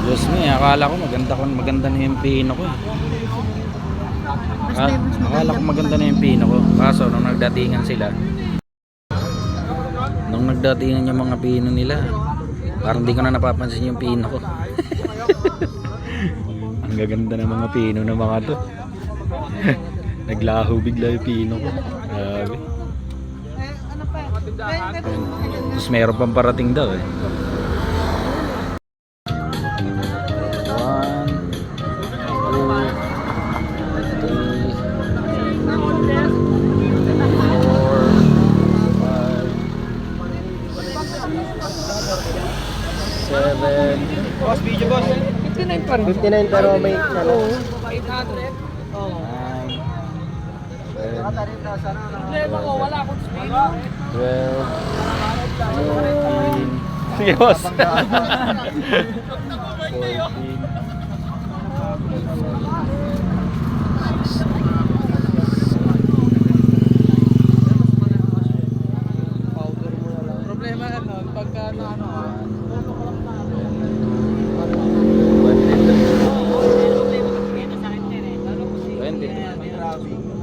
Diyos me, akala ko maganda na yung pino ko. Akala ko maganda na yung pino ko. Kaso nung nagdatingan sila, nung nagdatingan yung mga pino nila, parang di ko na napapansin yung pino ko. Ang gaganda ng mga pino ng mga to. Naglaho bigla yung pino ko. Grabe. Tapos meron pang parating daw eh. 7. Boss, video boss. 59 pa rin. 59 pero may ano. 500. Oo. 9. Problema ko, wala akong speed. 12. 14. Sige boss. 14. Problema yan nun, pagka na ano. 22.